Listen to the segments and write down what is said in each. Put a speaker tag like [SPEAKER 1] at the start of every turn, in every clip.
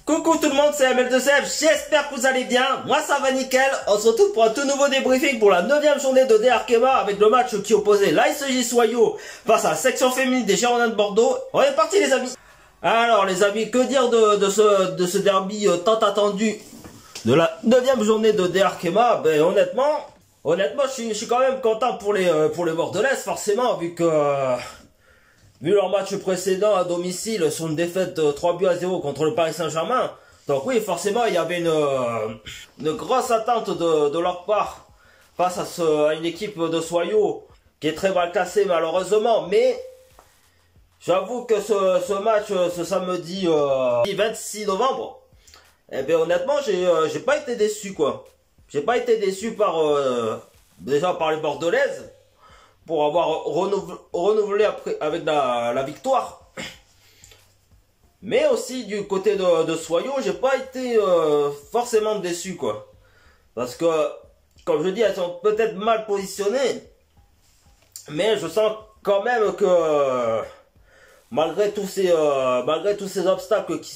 [SPEAKER 1] Coucou tout le monde, c'est ML2F, j'espère que vous allez bien, moi ça va nickel. On se retrouve pour un tout nouveau débriefing pour la 9e journée de DR Arkema avec le match qui opposait l'ASJ Soyaux face à la section féminine des Girondins de Bordeaux. On est parti les amis. Alors les amis, que dire de ce derby tant attendu de la 9e journée de DR Arkema? Ben honnêtement je suis quand même content pour les Bordelaises forcément, vu leur match précédent à domicile sur une défaite 3-0 contre le Paris Saint-Germain. Donc oui, forcément, il y avait une grosse attente de leur part face à une équipe de Soyaux qui est très mal classée malheureusement. Mais j'avoue que ce match, ce samedi 26 novembre, eh bien honnêtement, j'ai pas été déçu quoi. J'ai pas été déçu déjà par les Bordelaises, pour avoir renouvelé après avec la victoire. Mais aussi du côté de Soyaux, j'ai pas été forcément déçu quoi. Parce que, comme je dis, elles sont peut-être mal positionnées, mais je sens quand même que malgré tous ces obstacles qui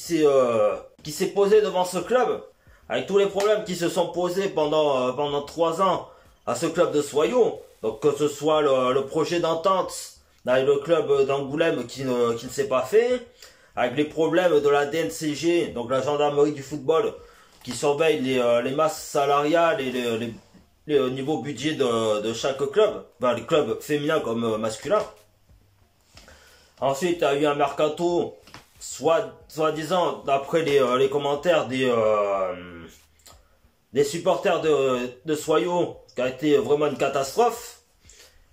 [SPEAKER 1] s'est posé devant ce club, avec tous les problèmes qui se sont posés pendant 3 ans à ce club de Soyaux, donc que ce soit le projet d'entente avec le club d'Angoulême qui ne s'est pas fait, avec les problèmes de la DNCG, donc la gendarmerie du football, qui surveille les masses salariales et le niveau budget de chaque club, enfin les clubs féminins comme masculins. Ensuite, il y a eu un mercato, soi-disant, d'après les commentaires des supporters de Soyaux, qui a été vraiment une catastrophe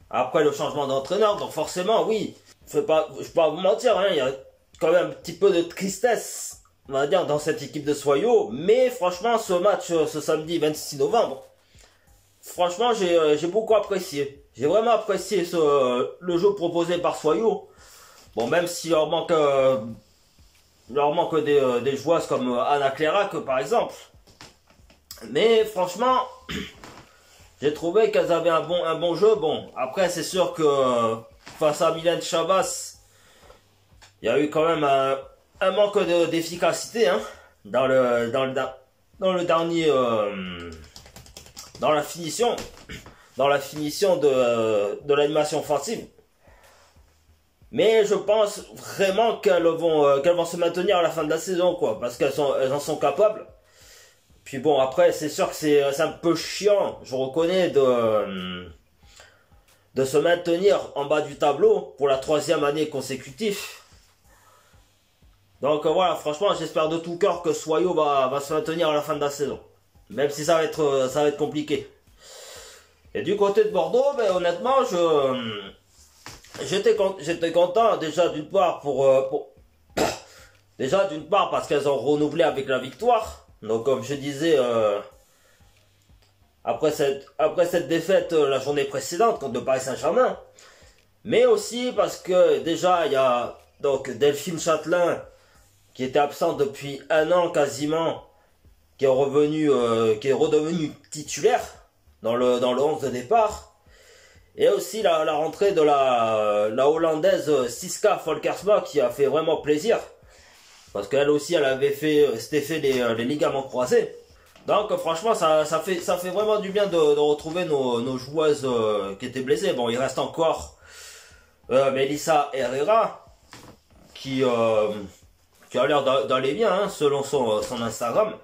[SPEAKER 1] après le changement d'entraîneur. Donc forcément, oui, je vais pas vous mentir, hein, il y a quand même un petit peu de tristesse, on va dire, dans cette équipe de Soyaux. Mais franchement, ce match, ce samedi 26 novembre, franchement, j'ai beaucoup apprécié. J'ai vraiment apprécié le jeu proposé par Soyaux. Bon, même s'il leur manque des joueuses comme Anna Clairac, par exemple. Mais franchement, j'ai trouvé qu'elles avaient un bon jeu. Bon, après c'est sûr que face à Mylène Chavas, il y a eu quand même un manque d'efficacité hein, dans la finition de l'animation offensive. Mais je pense vraiment qu'elles vont se maintenir à la fin de la saison quoi, parce qu'elles en sont capables. Puis bon, après, c'est sûr que c'est un peu chiant, je reconnais, de se maintenir en bas du tableau pour la 3e année consécutive. Donc voilà, franchement, j'espère de tout cœur que Soyaux va se maintenir à la fin de la saison. Même si ça va être compliqué. Et du côté de Bordeaux, ben, honnêtement, j'étais content, déjà d'une part déjà d'une part parce qu'elles ont renouvelé avec la victoire. Donc comme je disais, après cette défaite la journée précédente contre le Paris Saint-Germain, mais aussi parce que déjà il y a donc Delphine Châtelain qui était absente depuis 1 an quasiment, qui est redevenu titulaire dans le 11 de départ, et aussi la rentrée de la hollandaise Siska Volkersma qui a fait vraiment plaisir. Parce qu'elle aussi, s'était fait les ligaments croisés. Donc franchement, ça fait vraiment du bien de retrouver nos joueuses qui étaient blessées. Bon, il reste encore Melissa Herrera, qui a l'air d'aller bien, hein, selon son Instagram.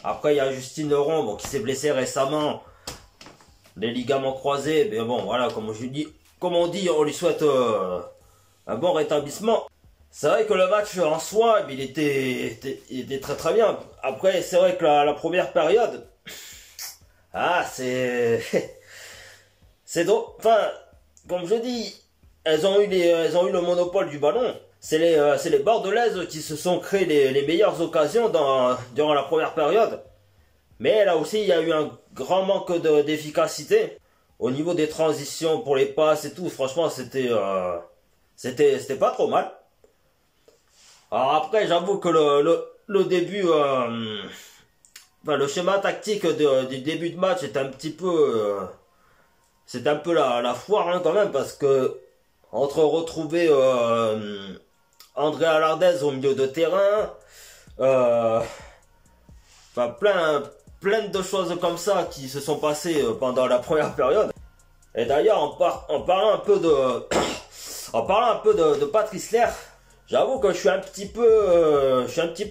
[SPEAKER 1] Après, il y a Justine Leron, bon, qui s'est blessée récemment, les ligaments croisés. Mais bon, voilà, comme on dit, on lui souhaite un bon rétablissement. C'est vrai que le match en soi, il était très très bien. Après, c'est vrai que la première période, c'est drôle. Enfin, comme je dis, elles ont eu le monopole du ballon. C'est les Bordelaises qui se sont créé les meilleures occasions durant la première période. Mais là aussi, il y a eu un grand manque d'efficacité au niveau des transitions pour les passes et tout. Franchement, c'était pas trop mal. Alors après, j'avoue que le début, le schéma tactique du début de match est un petit peu, c'est un peu la foire hein, quand même, parce que entre retrouver Andrea Lardez au milieu de terrain, Euh, enfin, plein de choses comme ça qui se sont passées pendant la première période. Et d'ailleurs, en parlant un peu de, en parlant un peu de Patrice Lair, j'avoue que je suis un petit peu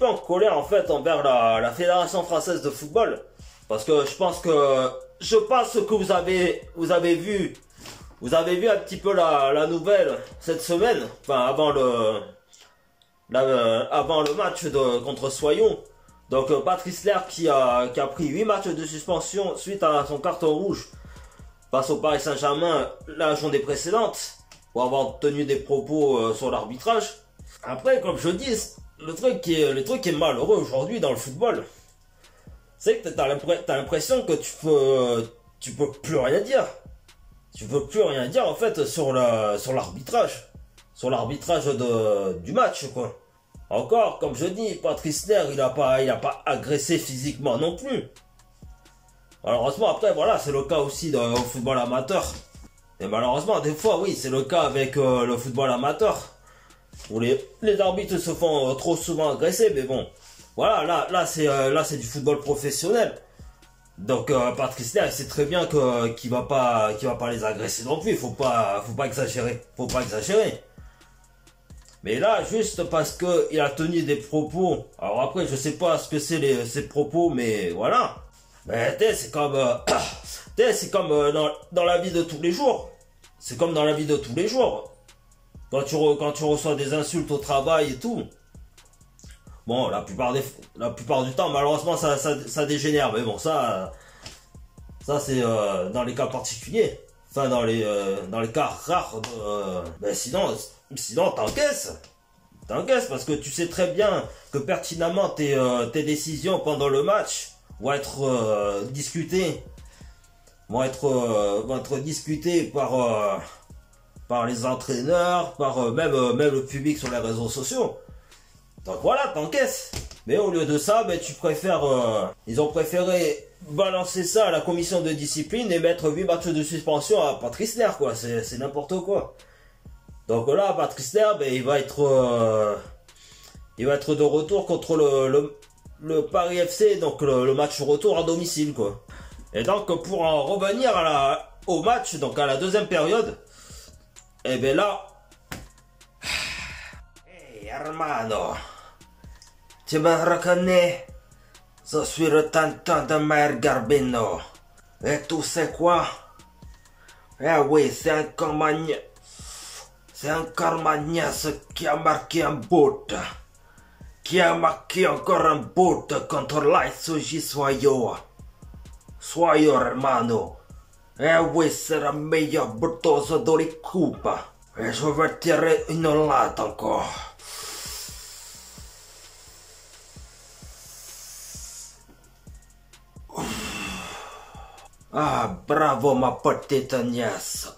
[SPEAKER 1] en colère en fait envers la Fédération française de football, parce que je pense que vous avez vu un petit peu la nouvelle cette semaine, enfin avant le match contre Soyons. Donc Patrice Lair qui a pris 8 matchs de suspension suite à son carton rouge face au Paris Saint-Germain la journée précédente pour avoir tenu des propos sur l'arbitrage. Après, comme je dis, le truc qui est malheureux aujourd'hui dans le football, c'est que t'as l'impression que tu peux plus rien dire. Tu peux plus rien dire en fait sur l'arbitrage, du match quoi. Encore, comme je dis, Patrice Lair, il a pas agressé physiquement non plus. Malheureusement, après, voilà, c'est le cas aussi au football amateur. Et malheureusement, des fois, oui, c'est le cas avec le football amateur, où les arbitres se font trop souvent agresser, mais bon. Voilà, là, c'est du football professionnel. Donc, Patrice Lair, il sait très bien qu'il va pas les agresser non plus. Faut pas exagérer. Mais là, juste parce que il a tenu des propos. Alors après, je sais pas ce que c'est ces propos, mais voilà. Mais c'est comme, dans la vie de tous les jours. C'est comme dans la vie de tous les jours. Quand tu reçois des insultes au travail et tout. Bon, la plupart du temps, malheureusement, ça dégénère. Mais bon, ça c'est dans les cas particuliers. Enfin, dans les cas rares. Mais sinon, t'encaisses parce que tu sais très bien que pertinemment tes décisions pendant le match vont être discutées par les entraîneurs, par même le public sur les réseaux sociaux. Donc voilà, t'encaisses. Mais au lieu de ça, ils ont préféré balancer ça à la commission de discipline et mettre 8 matchs de suspension à Patrice Lair, quoi. C'est n'importe quoi. Donc là, Patrice Lair, il va être de retour contre le Paris FC, donc le match retour à domicile, quoi. Et donc, pour en revenir au match, donc à la deuxième période, et bien là, hey hermano, tu me reconnais? Je suis le tonton de Mère Garbino. Et tu sais quoi? Eh oui, c'est encore ma nièce qui a marqué un but. Qui a marqué encore un but contre l'AS Soyons. Soyons, hermano. Eh oui, c'est la meilleure buteuse de l'équipe. Et je vais tirer une latte encore. Ah, bravo ma petite nièce.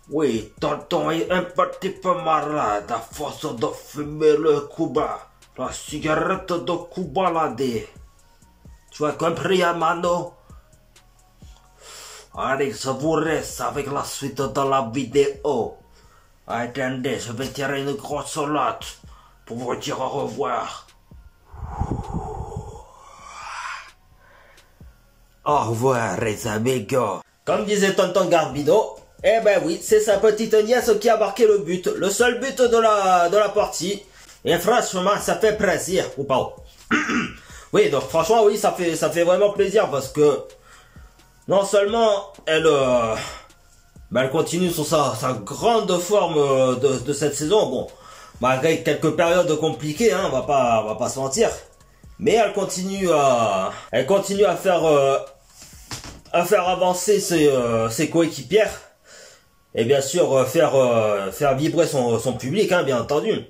[SPEAKER 1] Oui, tonton est un petit peu malade à force de fumer le Cuba. La cigarette de Cuba l'a dit. Tu as compris, hermano? Allez, je vous laisse avec la suite de la vidéo. Attendez, je vais tirer une grosse latte pour vous dire au revoir. Au revoir, les amigos. Comme disait tonton Garbino, eh ben oui, c'est sa petite nièce qui a marqué le but. Le seul but de la partie. Et franchement, ça fait plaisir, ou pas? Oui, donc franchement, oui, ça fait vraiment plaisir parce que non seulement elle continue sur sa grande forme de cette saison, bon, malgré quelques périodes compliquées, hein, on va pas se mentir, mais elle continue à faire avancer ses coéquipières et bien sûr faire vibrer son public, hein, bien entendu.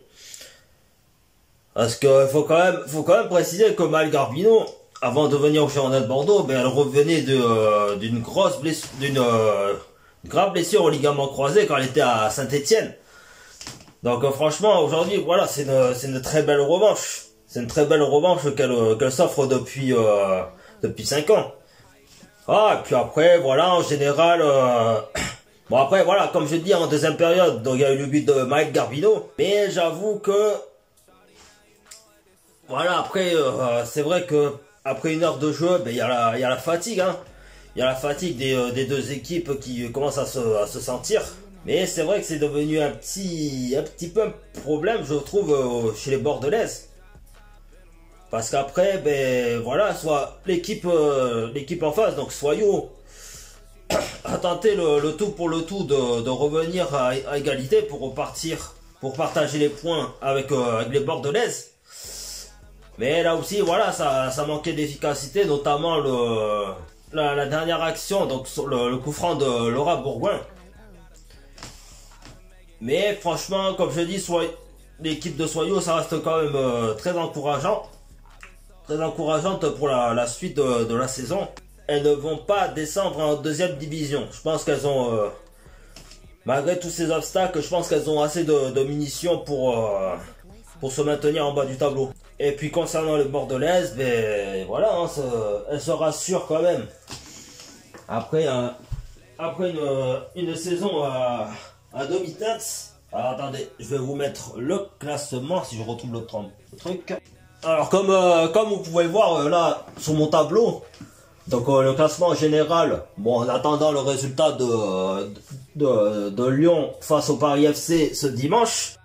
[SPEAKER 1] Parce que faut quand même préciser que Maëlle Garbino, avant de venir au Girondins de Bordeaux, elle revenait d'une grave blessure au ligament croisé quand elle était à Saint-Étienne. Donc franchement, aujourd'hui, voilà, c'est une très belle revanche. C'est une très belle revanche qu'elle s'offre depuis 5 ans. Ah, et puis après, voilà, en général, Bon après voilà, comme je dis en deuxième période, donc il y a eu le but de Mike Garbino, mais j'avoue que voilà après c'est vrai que après une heure de jeu, ben, il y a la fatigue, hein. Il y a la fatigue des deux équipes qui commencent à se sentir. Mais c'est vrai que c'est devenu un petit peu un problème, je trouve, chez les Bordelaises. Parce qu'après, ben voilà, soit l'équipe en face, donc Soyo, a tenté le tout pour le tout de revenir à égalité pour repartir, pour partager les points avec les Bordelaises. Mais là aussi, voilà, ça manquait d'efficacité, notamment la dernière action, donc sur le coup franc de Laura Bourgoin. Mais franchement, comme je dis, l'équipe de Soyo, ça reste quand même très encourageant. Très encourageante pour la suite de la saison. Elles ne vont pas descendre en deuxième division. Je pense qu'elles ont, malgré tous ces obstacles, je pense qu'elles ont assez de munitions pour se maintenir en bas du tableau. Et puis concernant les Bordelaises, ben voilà, hein, elles se rassurent quand même. Après une saison à demi-teinte. Alors attendez, je vais vous mettre le classement si je retrouve le truc. Alors comme vous pouvez le voir là sur mon tableau, donc le classement général, bon en attendant le résultat de Lyon face au Paris FC ce dimanche.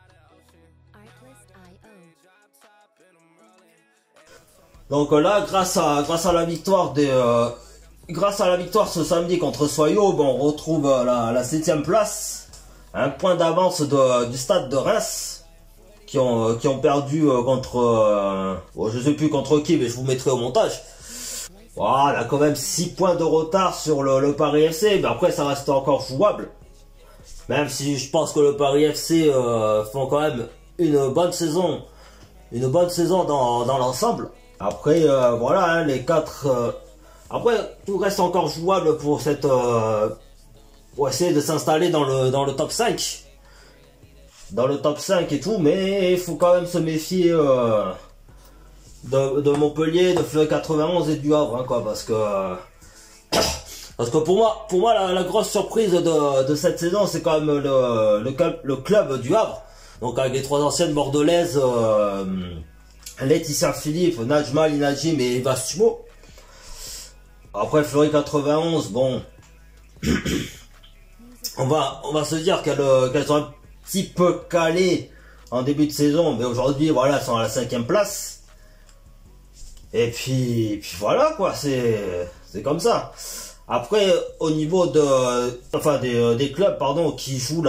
[SPEAKER 1] Donc là grâce à la victoire ce samedi contre Soyo, bon, on retrouve la 7ème place. Un point d'avance du stade de Reims qui ont perdu contre bon, je sais plus contre qui, mais je vous mettrai au montage. Voilà, on a quand même 6 points de retard sur le Paris FC, mais après ça reste encore jouable. Même si je pense que le Paris FC font quand même une bonne saison dans l'ensemble. Après voilà, hein, les 4 après tout reste encore jouable pour pour essayer de s'installer dans le top 5. Dans le top 5 et tout, mais il faut quand même se méfier de Montpellier, de Fleury 91 et du Havre, hein, quoi, parce que pour moi la grosse surprise de cette saison, c'est quand même le club du Havre, donc avec les 3 anciennes bordelaises, Laetitia Philippe, Najma Linajim et Eva Sumo. Après Fleury 91, bon, on va se dire qu'elles ont un petit peu calé en début de saison, mais aujourd'hui voilà, elles sont à la 5ème place. Et puis voilà quoi, c'est comme ça. Après au niveau des clubs pardon qui jouent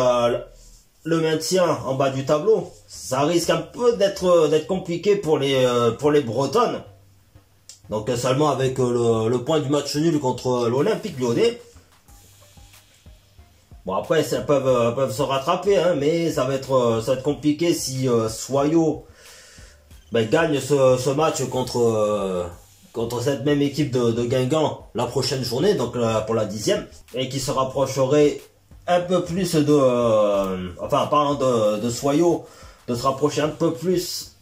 [SPEAKER 1] le maintien en bas du tableau, ça risque un peu d'être compliqué pour les Bretonnes. Donc seulement avec le point du match nul contre l'Olympique Lyonnais. Bon après elles peuvent se rattraper, hein, mais ça va être compliqué si Soyo gagne ce match contre cette même équipe de Guingamp la prochaine journée, donc pour la 10e, et qui se rapprocherait un peu plus enfin parlant de Soyo, de se rapprocher un peu plus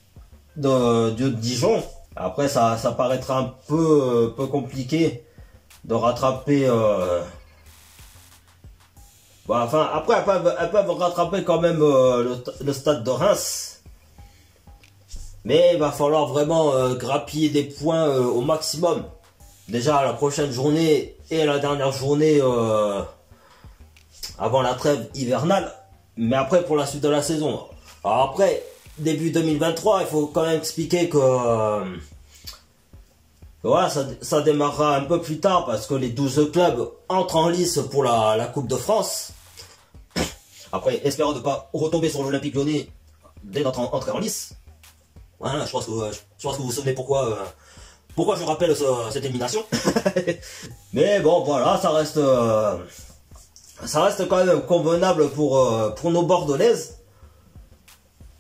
[SPEAKER 1] de Dijon. Après ça paraîtra un peu compliqué de rattraper bon, enfin après elles peuvent rattraper quand même le stade de Reims, mais il va falloir vraiment grappiller des points au maximum, déjà la prochaine journée et la dernière journée avant la trêve hivernale, mais après pour la suite de la saison. Alors après début 2023, il faut quand même expliquer que voilà, ça démarrera un peu plus tard parce que les 12 clubs entrent en lice pour la Coupe de France. Après, espérons ne pas retomber sur l'Olympique Lyonnais dès notre entrée en lice. Voilà, je pense que vous vous souvenez pourquoi je rappelle cette élimination. Mais bon, voilà, ça reste quand même convenable pour nos Bordelaises.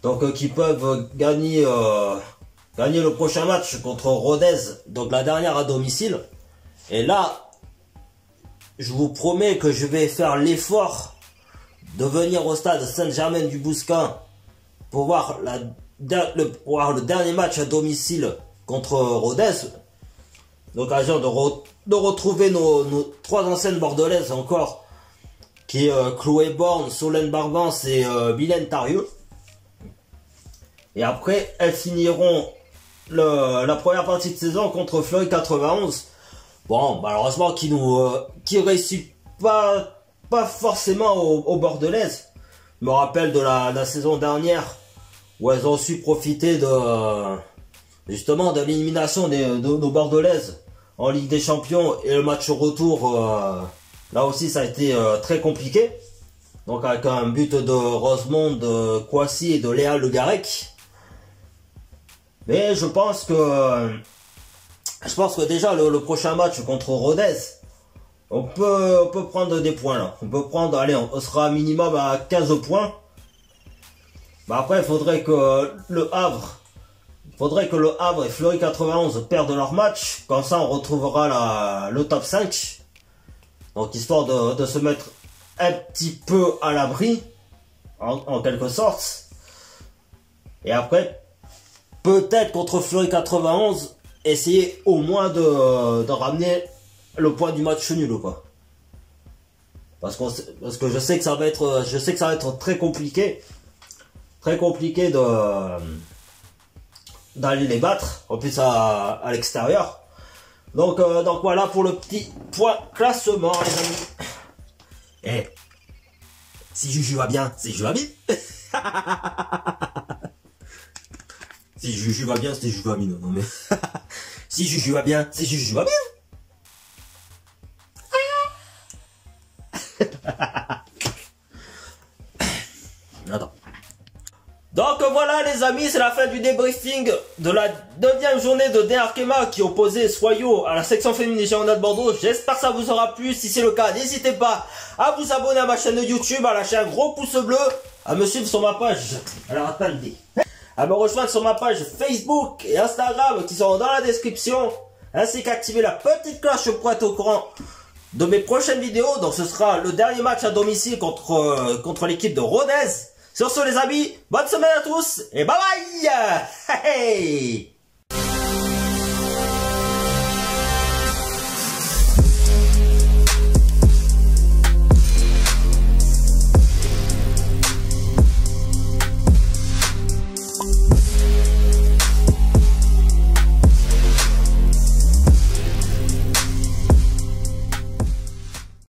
[SPEAKER 1] Donc qui peuvent gagner le prochain match contre Rodez, donc la dernière à domicile. Et là, je vous promets que je vais faire l'effort de venir au stade Saint-Germain-du-Bousquin pour voir le dernier match à domicile contre Rodez. L'occasion de retrouver nos 3 anciennes bordelaises encore qui est Chloé Borne, Solène Barbance et Mylène Tarieux. Et après, elles finiront la première partie de saison contre Fleury 91. Bon, malheureusement, qui réussit pas forcément aux Bordelaises. Je me rappelle de la saison dernière où elles ont su profiter justement de l'élimination de nos Bordelaises en Ligue des Champions, et le match retour, là aussi ça a été très compliqué. Donc avec un but de Rosemonde Kouassi et de Léa Le Garec. Mais je pense que déjà le prochain match contre Rodez, on peut prendre des points là. On peut prendre, allez, on sera minimum à 15 points. Bah après, il faudrait que le Havre et Fleury 91 perdent leur match. Comme ça, on retrouvera le top 5. Donc, histoire de se mettre un petit peu à l'abri, en quelque sorte. Et après, peut-être contre Fleury 91, essayer au moins de ramener le point du match nul, quoi. Parce que je sais que ça va être très compliqué d'aller les battre, en plus à l'extérieur. Donc voilà pour le petit point classement, les amis. Eh, si Juju va bien, c'est Juju va bien. Si Juju va bien, c'est Juju va bien. Non mais si Juju va bien, c'est Juju va bien. Attends. Donc voilà les amis, c'est la fin du débriefing de la 9e journée de D Arkema qui opposait Soyo à la section féminine des Girondins de Bordeaux. J'espère que ça vous aura plu. Si c'est le cas, n'hésitez pas à vous abonner à ma chaîne de YouTube, à lâcher un gros pouce bleu, à me suivre sur ma page, alors attendez, à me rejoindre sur ma page Facebook et Instagram qui seront dans la description, ainsi qu'activer la petite cloche pour être au courant de mes prochaines vidéos. Donc ce sera le dernier match à domicile contre l'équipe de Rodez. Sur ce les amis, bonne semaine à tous et bye bye. Hey.